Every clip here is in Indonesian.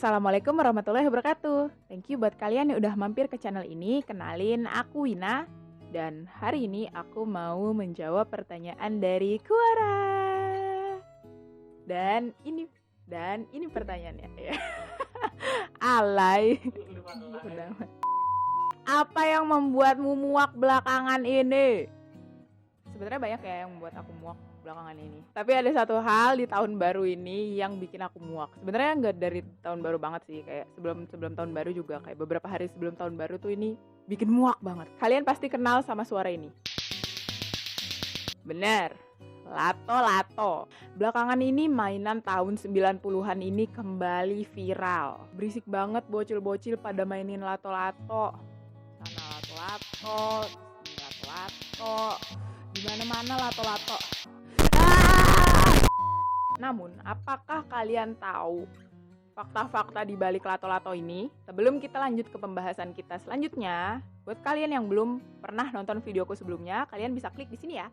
Assalamualaikum warahmatullahi wabarakatuh. Thank you buat kalian yang udah mampir ke channel ini. Kenalin, aku Wina. Dan hari ini aku mau menjawab pertanyaan dari Kuara. Dan ini pertanyaannya ya. Alay. Apa yang membuatmu muak belakangan ini? Sebenarnya banyak ya yang membuat aku muak belakangan ini. Tapi ada satu hal di tahun baru ini yang bikin aku muak. Sebenarnya nggak dari tahun baru banget sih, kayak sebelum tahun baru juga, kayak beberapa hari sebelum tahun baru tuh ini bikin muak banget. Kalian pasti kenal sama suara ini. Bener, lato-lato. Belakangan ini mainan tahun 90-an ini kembali viral. Berisik banget bocil-bocil pada mainin lato-lato. Sana lato-lato, sini lato-lato, dimana-mana lato-lato. Namun, apakah kalian tahu fakta-fakta di balik lato-lato ini? Sebelum kita lanjut ke pembahasan kita selanjutnya, buat kalian yang belum pernah nonton videoku sebelumnya, kalian bisa klik di sini ya.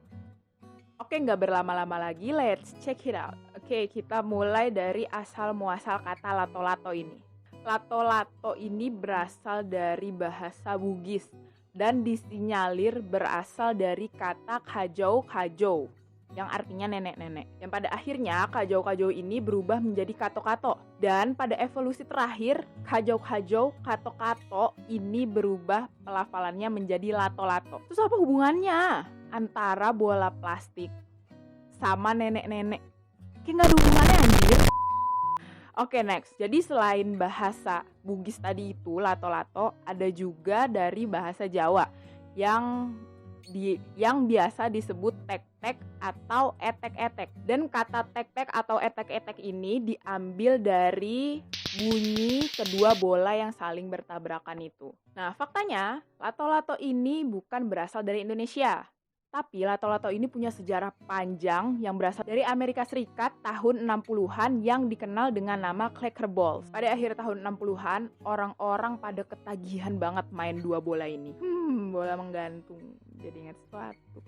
Oke, nggak berlama-lama lagi, let's check it out. Oke, kita mulai dari asal muasal kata lato-lato ini. Lato-lato ini berasal dari bahasa Bugis dan disinyalir berasal dari kata kajau-kajau yang artinya nenek-nenek. Yang pada akhirnya kajau-kajau ini berubah menjadi kato-kato. Dan pada evolusi terakhir, kajau-kajau, kato-kato ini berubah pelafalannya menjadi lato-lato. Terus apa hubungannya antara bola plastik sama nenek-nenek? Kayak gak ada hubungannya anjir. Oke, next. Jadi selain bahasa Bugis tadi itu, lato-lato, ada juga dari bahasa Jawa yang biasa disebut tek-tek atau etek-etek. Dan kata tek-tek atau etek-etek ini diambil dari bunyi kedua bola yang saling bertabrakan itu. Nah, faktanya lato-lato ini bukan berasal dari Indonesia. Tapi lato-lato ini punya sejarah panjang yang berasal dari Amerika Serikat tahun 60-an yang dikenal dengan nama Clacker Balls. Pada akhir tahun 60-an, orang-orang pada ketagihan banget main dua bola ini. Bola menggantung. Jadi ingat sesuatu.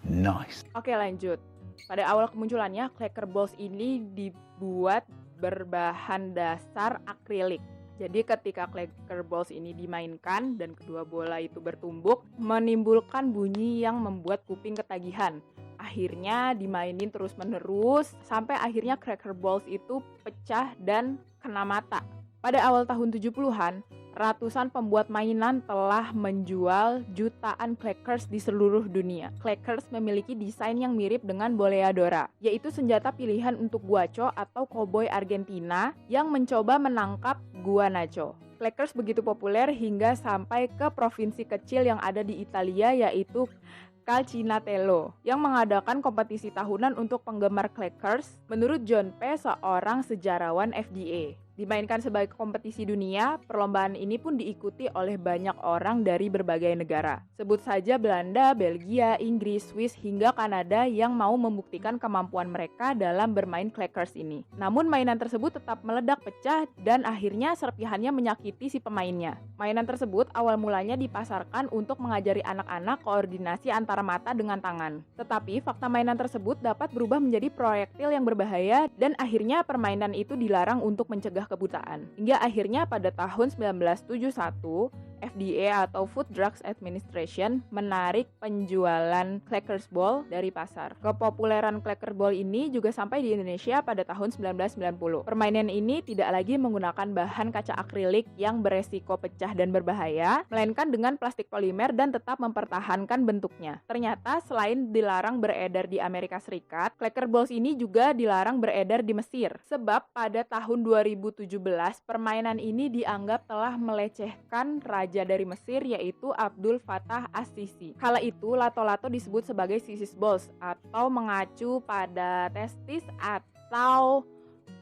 Nice. Oke, lanjut. Pada awal kemunculannya, Clacker Balls ini dibuat berbahan dasar akrilik. Jadi ketika Clacker Balls ini dimainkan dan kedua bola itu bertumbuk, menimbulkan bunyi yang membuat kuping ketagihan. Akhirnya dimainin terus-menerus sampai akhirnya Clacker Balls itu pecah dan kena mata. Pada awal tahun 70-an, ratusan pembuat mainan telah menjual jutaan clackers di seluruh dunia. Clackers memiliki desain yang mirip dengan boleadora, yaitu senjata pilihan untuk guaco atau koboi Argentina yang mencoba menangkap guanaco. Clackers begitu populer hingga sampai ke provinsi kecil yang ada di Italia, yaitu Calcinatello, yang mengadakan kompetisi tahunan untuk penggemar clackers. Menurut John P., seorang sejarawan FDA, dimainkan sebagai kompetisi dunia, perlombaan ini pun diikuti oleh banyak orang dari berbagai negara. Sebut saja Belanda, Belgia, Inggris, Swiss, hingga Kanada yang mau membuktikan kemampuan mereka dalam bermain clackers ini. Namun mainan tersebut tetap meledak pecah dan akhirnya serpihannya menyakiti si pemainnya. Mainan tersebut awal mulanya dipasarkan untuk mengajari anak-anak koordinasi antara mata dengan tangan. Tetapi fakta mainan tersebut dapat berubah menjadi proyektil yang berbahaya dan akhirnya permainan itu dilarang untuk mencegah kebutaan. Hingga akhirnya pada tahun 1971, FDA atau Food Drugs Administration menarik penjualan Clackers Ball dari pasar. Kepopuleran Clacker Ball ini juga sampai di Indonesia pada tahun 1990. Permainan ini tidak lagi menggunakan bahan kaca akrilik yang beresiko pecah dan berbahaya, melainkan dengan plastik polimer dan tetap mempertahankan bentuknya. Ternyata selain dilarang beredar di Amerika Serikat, Clacker Balls ini juga dilarang beredar di Mesir. Sebab pada tahun 2017, permainan ini dianggap telah melecehkan raja dari Mesir, yaitu Abdul Fattah As-Sisi. Kala itu, lato-lato disebut sebagai sisis balls atau mengacu pada testis atau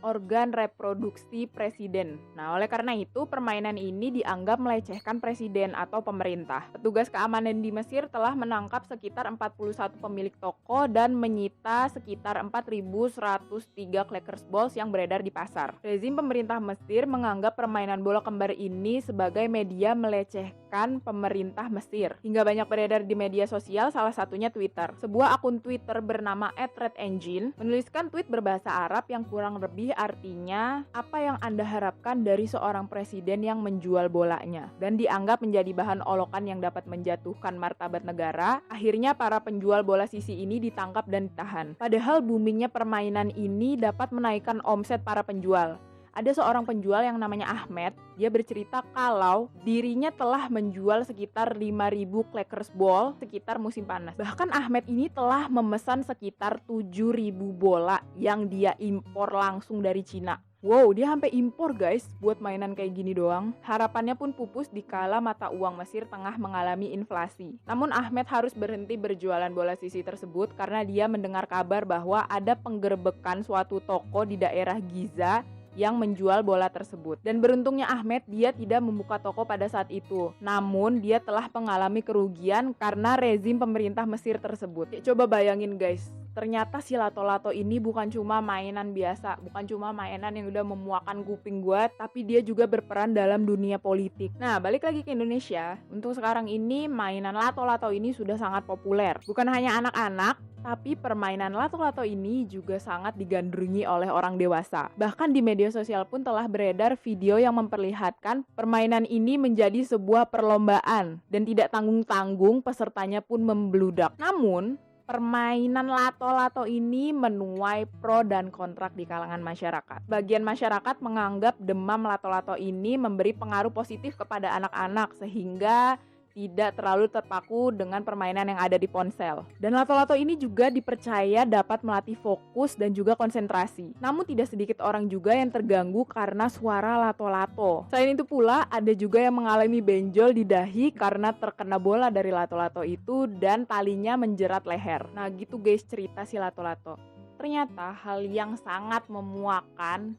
organ reproduksi presiden. Nah, oleh karena itu, permainan ini dianggap melecehkan presiden atau pemerintah. Petugas keamanan di Mesir telah menangkap sekitar 41 pemilik toko dan menyita sekitar 4.103 Clackers Balls yang beredar di pasar. Rezim pemerintah Mesir menganggap permainan bola kembar ini sebagai media melecehkan menewaskan pemerintah Mesir. Hingga banyak beredar di media sosial, salah satunya Twitter. Sebuah akun Twitter bernama @redengine menuliskan tweet berbahasa Arab yang kurang lebih artinya, apa yang Anda harapkan dari seorang presiden yang menjual bolanya, dan dianggap menjadi bahan olokan yang dapat menjatuhkan martabat negara. Akhirnya para penjual bola sisi ini ditangkap dan ditahan. Padahal boomingnya permainan ini dapat menaikkan omset para penjual. Ada seorang penjual yang namanya Ahmed, dia bercerita kalau dirinya telah menjual sekitar 5.000 Clackers Ball sekitar musim panas. Bahkan Ahmed ini telah memesan sekitar 7.000 bola yang dia impor langsung dari Cina. Wow, dia sampai impor guys buat mainan kayak gini doang. Harapannya pun pupus dikala mata uang Mesir tengah mengalami inflasi. Namun Ahmed harus berhenti berjualan bola sisi tersebut karena dia mendengar kabar bahwa ada penggerbekan suatu toko di daerah Giza yang menjual bola tersebut. Dan beruntungnya Ahmed, dia tidak membuka toko pada saat itu. Namun dia telah mengalami kerugian karena rezim pemerintah Mesir tersebut. Coba bayangin guys, ternyata si lato-lato ini bukan cuma mainan biasa, bukan cuma mainan yang udah memuakan kuping gua, tapi dia juga berperan dalam dunia politik. Nah, balik lagi ke Indonesia. Untuk sekarang ini mainan lato-lato ini sudah sangat populer. Bukan hanya anak-anak, tapi permainan lato-lato ini juga sangat digandrungi oleh orang dewasa. Bahkan di media sosial pun telah beredar video yang memperlihatkan permainan ini menjadi sebuah perlombaan dan tidak tanggung-tanggung pesertanya pun membludak. Namun, permainan lato-lato ini menuai pro dan kontra di kalangan masyarakat. Bagian masyarakat menganggap demam lato-lato ini memberi pengaruh positif kepada anak-anak sehingga tidak terlalu terpaku dengan permainan yang ada di ponsel. Dan lato-lato ini juga dipercaya dapat melatih fokus dan juga konsentrasi. Namun tidak sedikit orang juga yang terganggu karena suara lato-lato. Selain itu pula, ada juga yang mengalami benjol di dahi karena terkena bola dari lato-lato itu dan talinya menjerat leher. Nah gitu guys cerita si lato-lato. Ternyata hal yang sangat memuakan,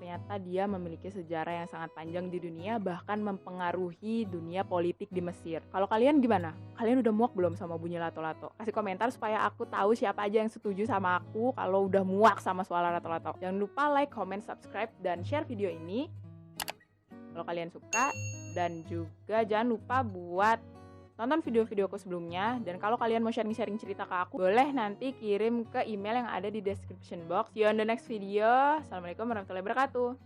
ternyata dia memiliki sejarah yang sangat panjang di dunia, bahkan mempengaruhi dunia politik di Mesir. Kalau kalian gimana? Kalian udah muak belum sama bunyi lato-lato? Kasih komentar supaya aku tahu siapa aja yang setuju sama aku kalau udah muak sama suara lato-lato. Jangan lupa like, comment, subscribe, dan share video ini kalau kalian suka. Dan juga jangan lupa buat tonton video-videoku sebelumnya. Dan kalau kalian mau sharing-sharing cerita ke aku, boleh nanti kirim ke email yang ada di description box. See you on the next video. Assalamualaikum warahmatullahi wabarakatuh.